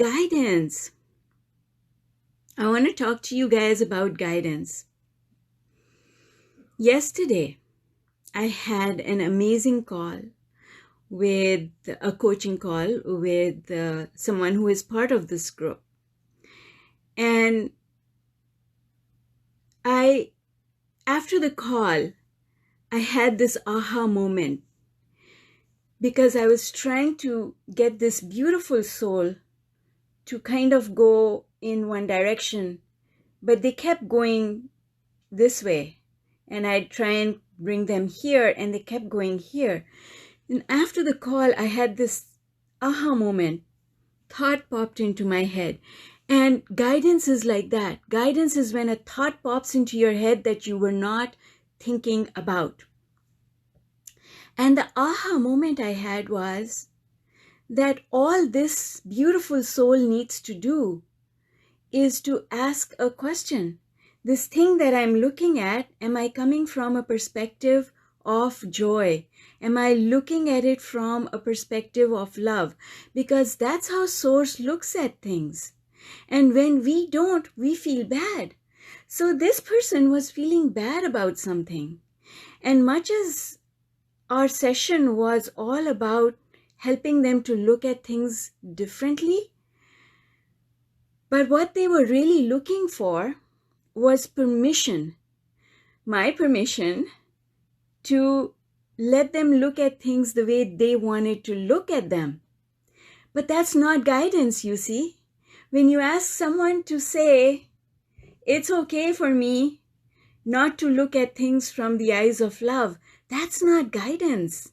guidance. I want to talk to you guys about guidance. Yesterday, I had an amazing call with a coaching call with someone who is part of this group. And after the call, I had this aha moment because I was trying to get this beautiful soul to kind of go in one direction, but they kept going this way. And I'd try and bring them here, and they kept going here. And after the call, I had this aha moment. Thought popped into my head. And guidance is like that. Guidance is when a thought pops into your head that you were not thinking about. And the aha moment I had was that all this beautiful soul needs to do is to ask a question. This thing that I'm looking at, am I coming from a perspective of joy? Am I looking at it from a perspective of love? Because that's how Source looks at things. And when we don't, we feel bad. So this person was feeling bad about something. And much as our session was all about helping them to look at things differently, but what they were really looking for was permission, my permission, to let them look at things the way they wanted to look at them. But that's not guidance, you see. When you ask someone to say, it's okay for me not to look at things from the eyes of love, that's not guidance.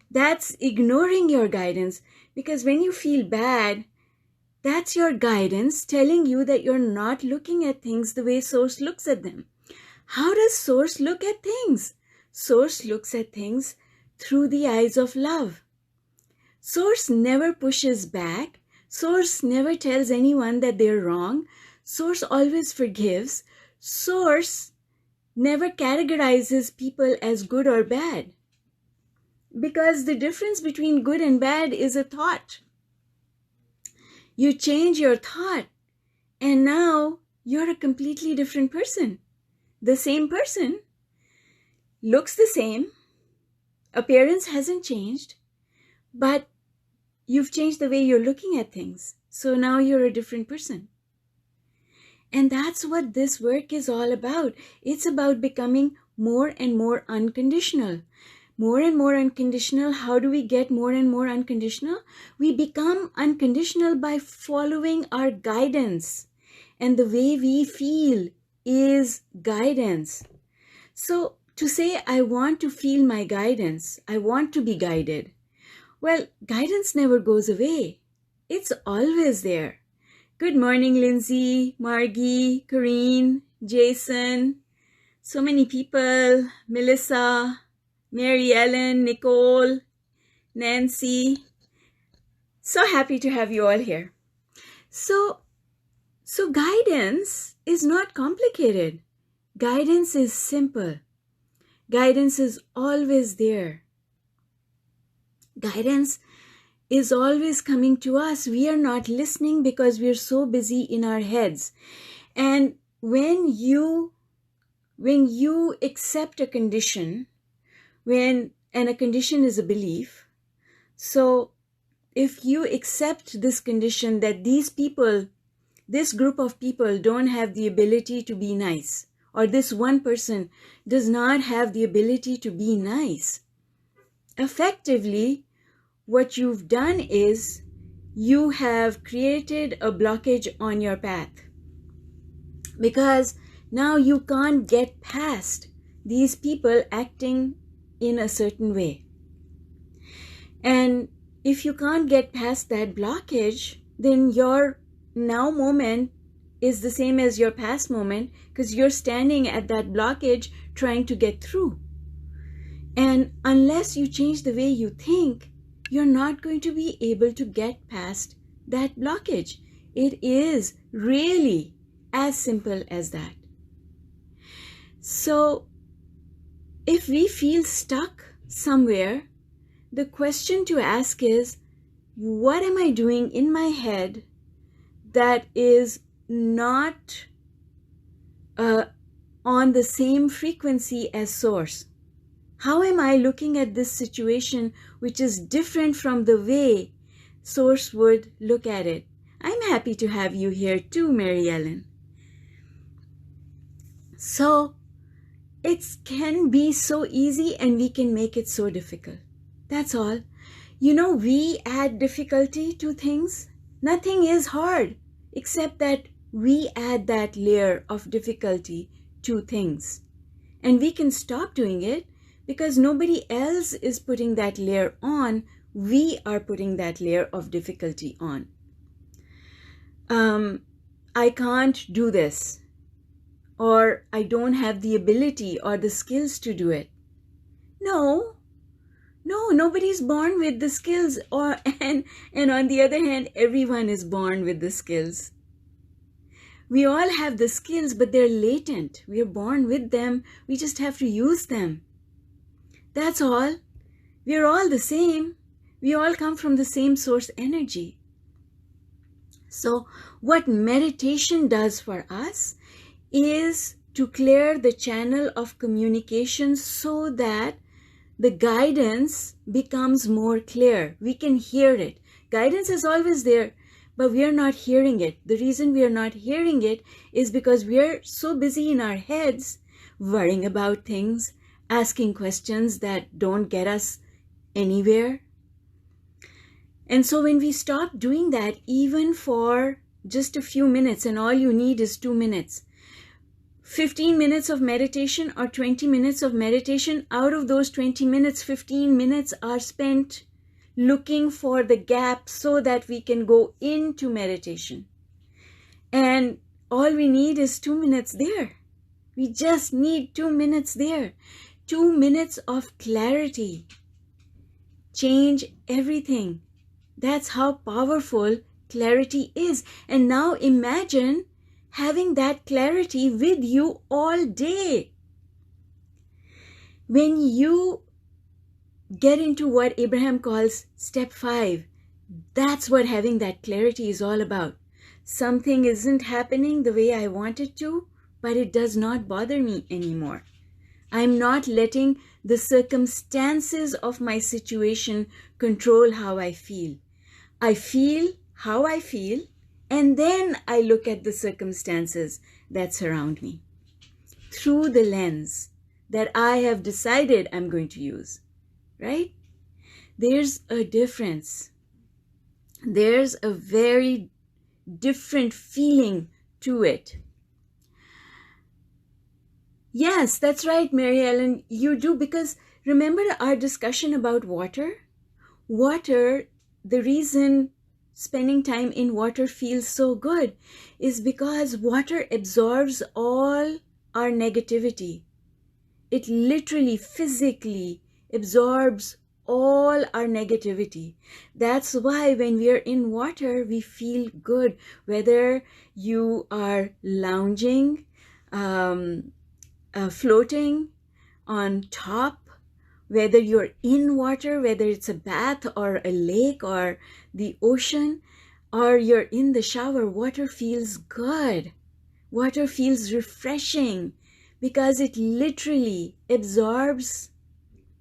That's ignoring your guidance, because when you feel bad, that's your guidance telling you that you're not looking at things the way Source looks at them. How does Source look at things? Source looks at things through the eyes of love. Source never pushes back. Source never tells anyone that they're wrong. Source always forgives. Source never categorizes people as good or bad. Because the difference between good and bad is a thought. You change your thought, and now you're a completely different person. The same person looks the same, appearance hasn't changed, but you've changed the way you're looking at things. So now you're a different person. And that's what this work is all about. It's about becoming more and more unconditional. More and more unconditional. How do we get more and more unconditional? We become unconditional by following our guidance. And the way we feel is guidance. So to say, I want to feel my guidance, I want to be guided. Well, guidance never goes away. It's always there. Good morning, Lindsay, Margie, Corrine, Jason, so many people, Melissa, Mary Ellen, Nicole, Nancy. So happy to have you all here. So guidance is not complicated. Guidance is simple. Guidance is always there. Guidance is always coming to us. We are not listening because we are so busy in our heads. And when you accept a condition, and a condition is a belief, so if you accept this condition that these people, this group of people don't have the ability to be nice, or this one person does not have the ability to be nice, effectively, what you've done is you have created a blockage on your path, because now you can't get past these people acting in a certain way. And if you can't get past that blockage, then your now moment is the same as your past moment, because you're standing at that blockage trying to get through. And unless you change the way you think, you're not going to be able to get past that blockage. It is really as simple as that. So if we feel stuck somewhere, the question to ask is, what am I doing in my head that is not on the same frequency as source? How am I looking at this situation which is different from the way source would look at it? I'm happy to have you here too, Mary Ellen. So it can be so easy and we can make it so difficult. That's all. You know, we add difficulty to things. Nothing is hard except that we add that layer of difficulty to things. And we can stop doing it because nobody else is putting that layer on. We are putting that layer of difficulty on. I can't do this, or I don't have the ability or the skills to do it. No, nobody's born with the skills, and on the other hand, everyone is born with the skills. We all have the skills, but they're latent. We are born with them. We just have to use them. That's all. We are all the same. We all come from the same source energy. So what meditation does for us is to clear the channel of communication so that the guidance becomes more clear. We can hear it. Guidance is always there, but we are not hearing it. The reason we are not hearing it is because we are so busy in our heads, worrying about things, asking questions that don't get us anywhere. And so when we stop doing that, even for just a few minutes, and all you need is 2 minutes, 15 minutes of meditation or 20 minutes of meditation, out of those 20 minutes, 15 minutes are spent looking for the gap so that we can go into meditation. And all we need is 2 minutes there. We just need 2 minutes there. 2 minutes of clarity. Change everything. That's how powerful clarity is. And now imagine having that clarity with you all day. When you get into what Abraham calls step 5, that's what having that clarity is all about. Something isn't happening the way I want it to, but it does not bother me anymore. I'm not letting the circumstances of my situation control how I feel. I feel how I feel, and then I look at the circumstances that surround me through the lens that I have decided I'm going to use, right? There's a difference. There's a very different feeling to it. Yes, that's right, Mary Ellen, you do, because remember our discussion about water? Water, the reason spending time in water feels so good is because water absorbs all our negativity. It literally, physically absorbs all our negativity. That's why when we are in water, we feel good. Whether you are lounging, floating on top, whether you're in water, whether it's a bath or a lake or the ocean, or you're in the shower, water feels good. Water feels refreshing because it literally absorbs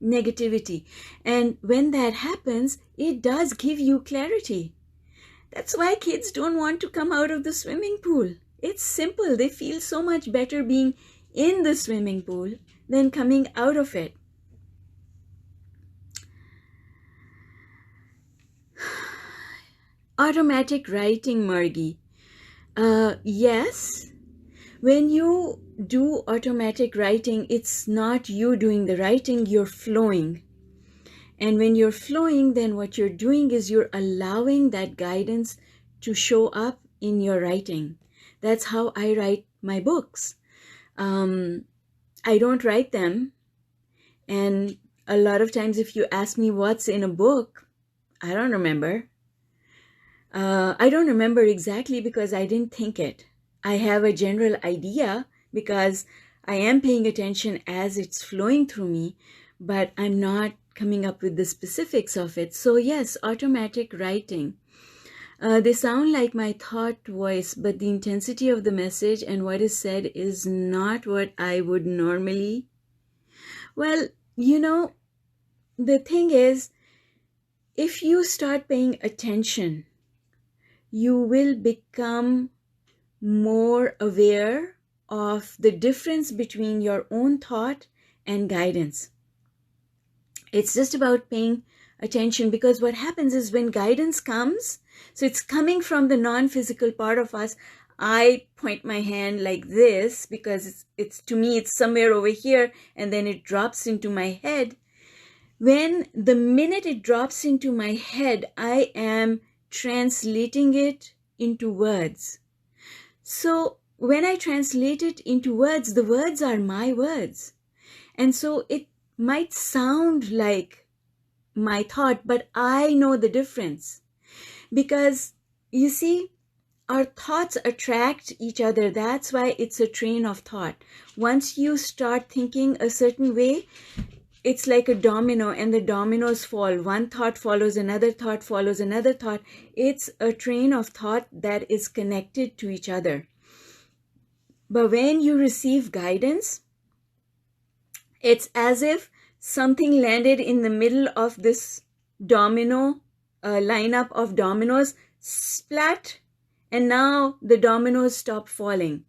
negativity. And when that happens, it does give you clarity. That's why kids don't want to come out of the swimming pool. It's simple. They feel so much better being in the swimming pool than coming out of it. Automatic writing, Margie. Yes, when you do automatic writing, it's not you doing the writing, you're flowing. And when you're flowing, then what you're doing is you're allowing that guidance to show up in your writing. That's how I write my books. I don't write them. And a lot of times if you ask me what's in a book, I don't remember. I don't remember exactly because I didn't think it. I have a general idea because I am paying attention as it's flowing through me, but I'm not coming up with the specifics of it. So yes, automatic writing. They sound like my thought voice, but the intensity of the message and what is said is not what I would normally. Well, the thing is, if you start paying attention, you will become more aware of the difference between your own thought and guidance. It's just about paying attention, because what happens is when guidance comes, so it's coming from the non-physical part of us. I point my hand like this because it's to me, it's somewhere over here, and then it drops into my head. When the minute it drops into my head, I am translating it into words. So when I translate it into words, the words are my words. And so it might sound like my thought, but I know the difference. Because you see, our thoughts attract each other. That's why it's a train of thought. Once you start thinking a certain way, it's like a domino, and the dominoes fall. One thought follows another thought, follows another thought. It's a train of thought that is connected to each other. But when you receive guidance, it's as if something landed in the middle of this domino, lineup of dominoes, splat, and now the dominoes stop falling.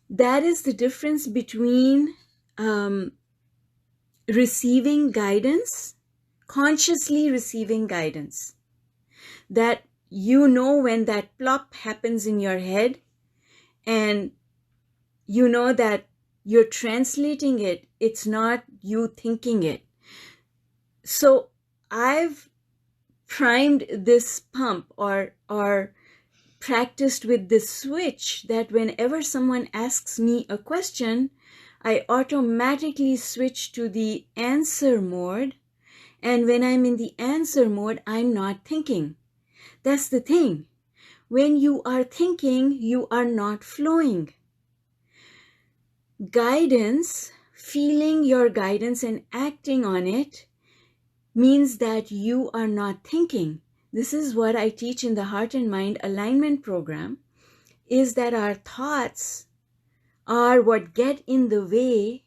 That is the difference between receiving guidance, consciously receiving guidance. That you know when that plop happens in your head, and you know that you're translating it, it's not you thinking it. So I've primed this pump or practiced with this switch that whenever someone asks me a question, I automatically switch to the answer mode. And when I'm in the answer mode, I'm not thinking. That's the thing. When you are thinking, you are not flowing. Guidance, feeling your guidance and acting on it, means that you are not thinking. This is what I teach in the Heart and Mind Alignment Program, is that our thoughts are what get in the way.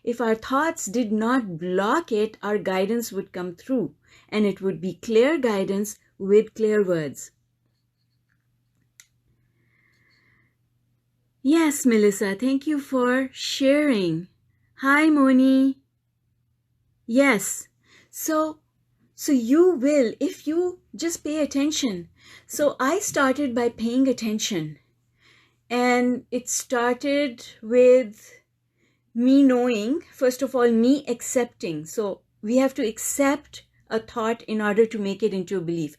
If our thoughts did not block it, our guidance would come through, and it would be clear guidance with clear words. Yes, Melissa, thank you for sharing. Hi, Moni. Yes, so you will, if you just pay attention. So I started by paying attention. And it started with me knowing, first of all, me accepting. So we have to accept a thought in order to make it into a belief.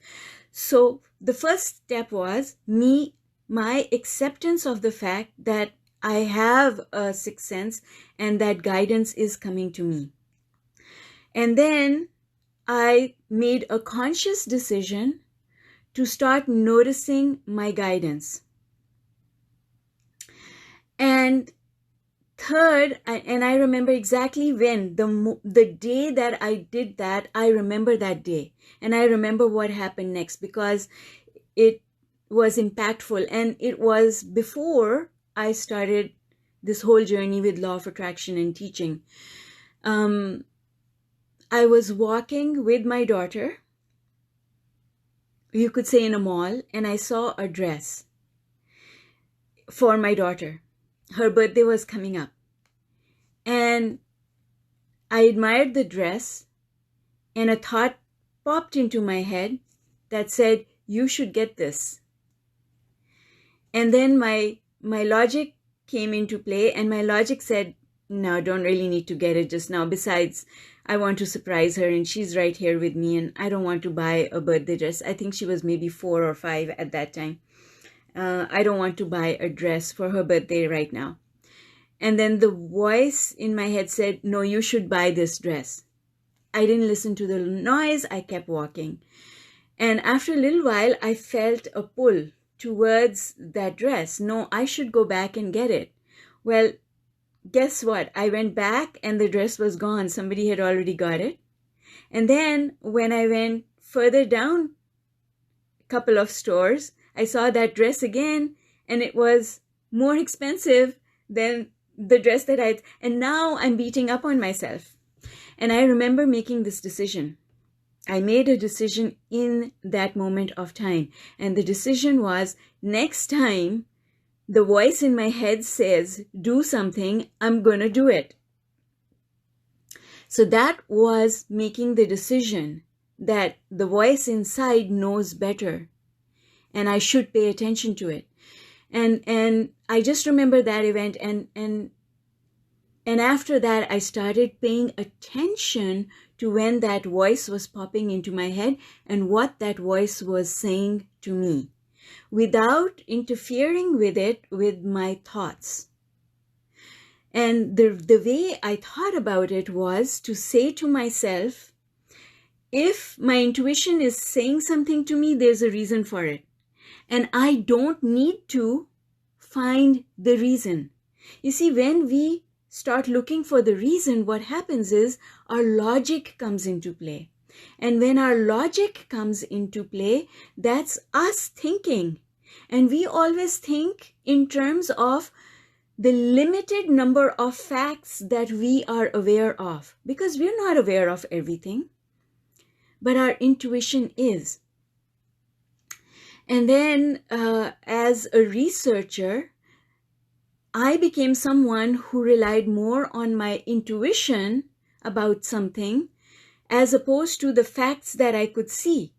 So the first step was my acceptance of the fact that I have a sixth sense and that guidance is coming to me. And then I made a conscious decision to start noticing my guidance. And third, and I remember exactly when, the day that I did that, I remember that day. And I remember what happened next, because it was impactful. And it was before I started this whole journey with Law of Attraction and teaching. I was walking with my daughter, you could say in a mall, and I saw a dress for my daughter. Her birthday was coming up. And I admired the dress, and a thought popped into my head that said, you should get this. And then my logic came into play, and my logic said, no, don't really need to get it just now. Besides, I want to surprise her, and she's right here with me, and I don't want to buy a birthday dress. I think she was maybe 4 or 5 at that time. I don't want to buy a dress for her birthday right now. And then the voice in my head said, no, you should buy this dress. I didn't listen to the noise. I kept walking. And after a little while, I felt a pull towards that dress. No, I should go back and get it. Well, guess what? I went back and the dress was gone. Somebody had already got it. And then when I went further down a couple of stores, I saw that dress again, and it was more expensive than the dress that and now I'm beating up on myself. And I remember making this decision. I made a decision in that moment of time. And the decision was, next time the voice in my head says, do something, I'm going to do it. So that was making the decision that the voice inside knows better and I should pay attention to it. And I just remember that event, and after that I started paying attention to when that voice was popping into my head and what that voice was saying to me, without interfering with it with my thoughts. And the way I thought about it was to say to myself, if my intuition is saying something to me, there's a reason for it. And I don't need to find the reason. You see, when we start looking for the reason, what happens is our logic comes into play. And when our logic comes into play, that's us thinking. And we always think in terms of the limited number of facts that we are aware of, because we're not aware of everything, but our intuition is. And then as a researcher, I became someone who relied more on my intuition about something as opposed to the facts that I could see.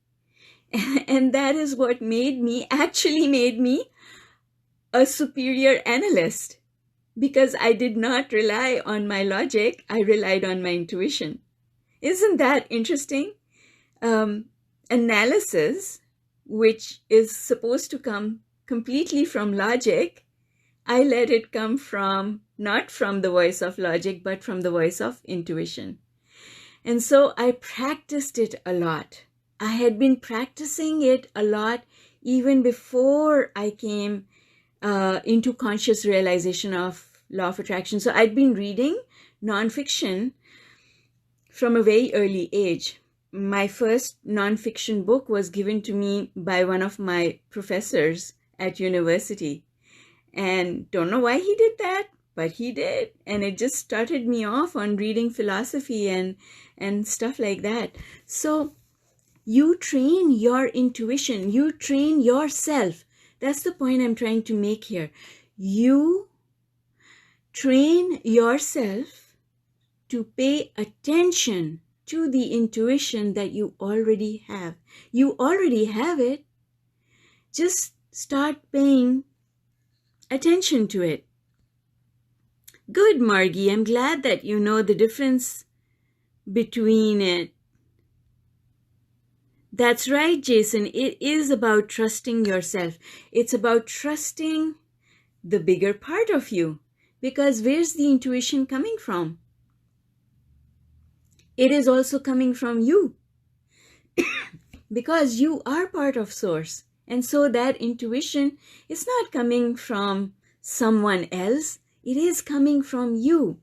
And that is what made me a superior analyst, because I did not rely on my logic, I relied on my intuition. Isn't that interesting? Analysis, which is supposed to come completely from logic, I let it come from, not from the voice of logic, but from the voice of intuition. And so I practiced it a lot. I had been practicing it a lot even before I came into conscious realization of law of attraction. So I'd been reading nonfiction from a very early age. My first nonfiction book was given to me by one of my professors at university. And don't know why he did that, but he did. And it just started me off on reading philosophy and stuff like that. So you train your intuition, you train yourself. That's the point I'm trying to make here. You train yourself to pay attention to the intuition that you already have. You already have it. Just start paying attention to it. Good, Margie. I'm glad that you know the difference between it. That's right, Jason. It is about trusting yourself. It's about trusting the bigger part of you. Because where's the intuition coming from? It is also coming from you. Because you are part of source. And so that intuition is not coming from someone else. It is coming from you.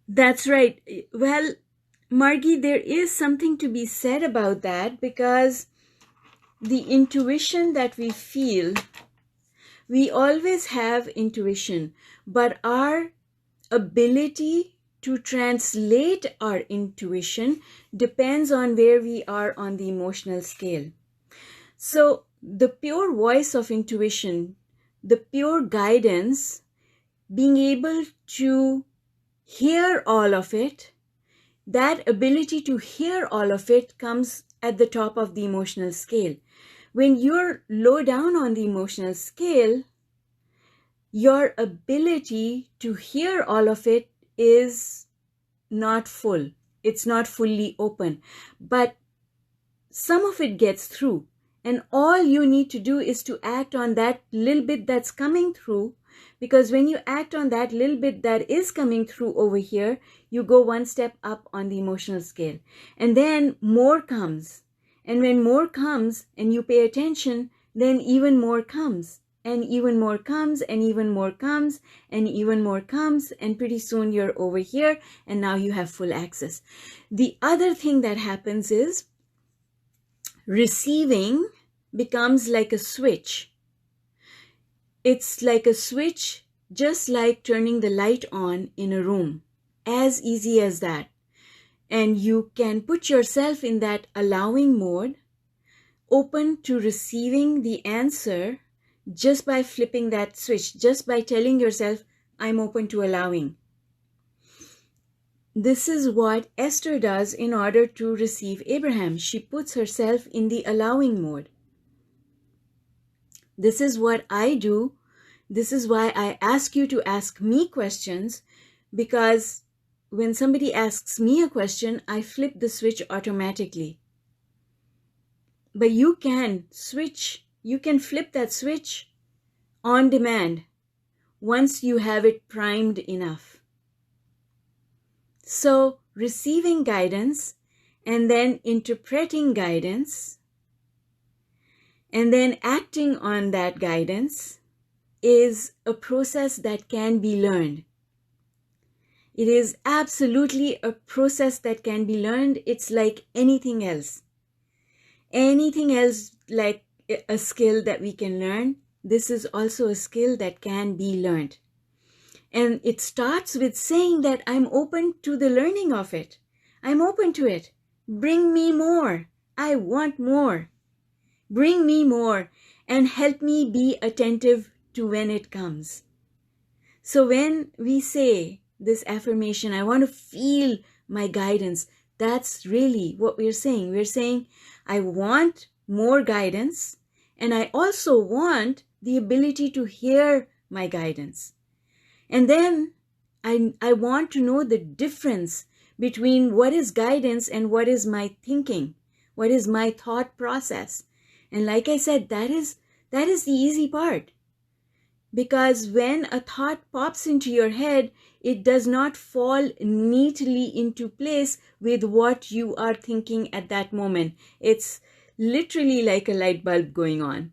That's right. Well, Margie, there is something to be said about that, because the intuition that we feel, we always have intuition, but our ability to translate our intuition depends on where we are on the emotional scale. So the pure voice of intuition, the pure guidance, being able to hear all of it, that ability to hear all of it comes at the top of the emotional scale. When you're low down on the emotional scale, your ability to hear all of it is not full. It's not fully open. But some of it gets through. And all you need to do is to act on that little bit that's coming through. Because when you act on that little bit that is coming through over here, you go one step up on the emotional scale. And then more comes. And when more comes and you pay attention, then even more comes. and even more comes, and even more comes, and even more comes, and pretty soon you're over here, and now you have full access. The other thing that happens is receiving becomes like a switch. It's like a switch, just like turning the light on in a room. As easy as that. And you can put yourself in that allowing mode, open to receiving the answer just by flipping that switch, just by telling yourself, I'm open to allowing. This is what Esther does in order to receive Abraham. She puts herself in the allowing mode. This is what I do. This is why I ask you to ask me questions, because when somebody asks me a question, I flip the switch automatically. But you can switch, you can flip that switch on demand once you have it primed enough. So receiving guidance and then interpreting guidance and then acting on that guidance is a process that can be learned. It is absolutely a process that can be learned. It's like anything else. Anything else like a skill that we can learn, this is also a skill that can be learned. And it starts with saying that I'm open to the learning of it. I'm open to it. Bring me more. I want more. Bring me more and help me be attentive to when it comes. So when we say this affirmation, I want to feel my guidance, that's really what we're saying. We're saying, I want more guidance, and I also want the ability to hear my guidance. And then I want to know the difference between what is guidance and what is my thinking, what is my thought process. And like I said, that is the easy part. Because when a thought pops into your head, it does not fall neatly into place with what you are thinking at that moment. It's literally like a light bulb going on.